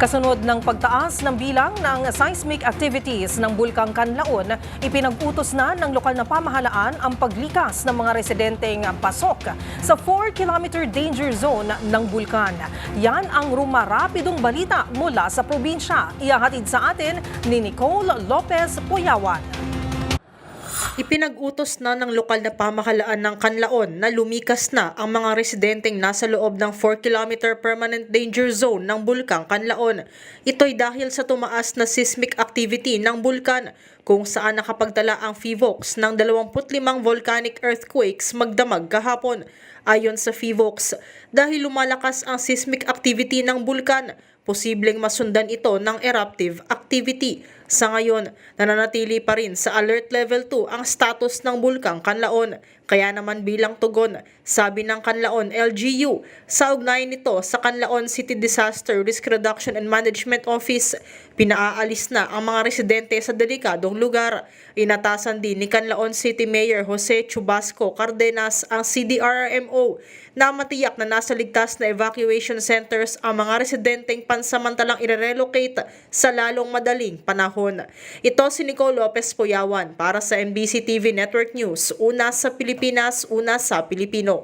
Kasunod ng pagtaas ng bilang ng seismic activities ng Bulkang Kanlaon, ipinag-utos na ng lokal na pamahalaan ang paglikas ng mga residenteng pasok sa 4-kilometer danger zone ng bulkan. Yan ang rumarapidong balita mula sa probinsya. Ihahatid sa atin ni Nicole Lopez Poyawan. Ipinag-utos na ng lokal na pamahalaan ng Kanlaon na lumikas na ang mga residenteng nasa loob ng 4-kilometer permanent danger zone ng Bulkang Kanlaon. Ito'y dahil sa tumaas na seismic activity ng bulkan kung saan nakapagtala ang PHIVOLCS ng 25 volcanic earthquakes magdamag kahapon. Ayon sa PHIVOLCS, dahil lumalakas ang seismic activity ng bulkan, posibleng masundan ito ng eruptive activity. Sa ngayon, nananatili pa rin sa alert level 2 ang status ng Bulkang Kanlaon. Kaya naman bilang tugon, sabi ng Kanlaon LGU, sa ugnayan nito sa Kanlaon City Disaster Risk Reduction and Management Office, pinaaalis na ang mga residente sa delikadong lugar. Inatasan din ni Kanlaon City Mayor Jose Chubasco Cardenas ang CDRRMO na matiyak na nasa ligtas na evacuation centers ang mga residenteng pansamantalang irelocate sa lalong madaling panahon. Ito si Nicole Lopez Poyawan para sa MBC TV Network News, una sa Pilipinas, una sa Pilipino.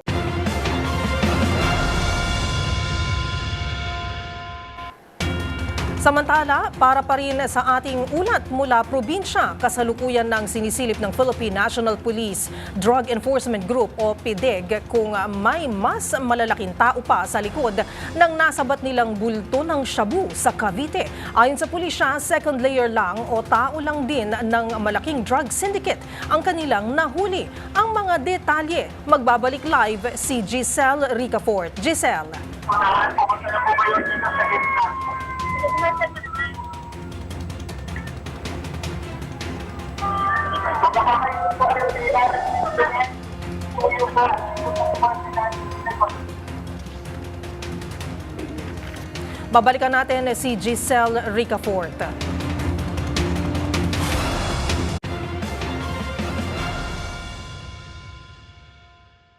Samantala, para pa rin sa ating ulat mula probinsya, kasalukuyan ng sinisilip ng Philippine National Police Drug Enforcement Group o PDEG kung may mas malalaking tao pa sa likod ng nasabat nilang bulto ng shabu sa Cavite. Ayon sa pulisya, second layer lang o tao lang din ng malaking drug syndicate ang kanilang nahuli. Ang mga detalye, magbabalik live si Giselle Ricafort. Giselle. Babalikan natin si Giselle Ricafort.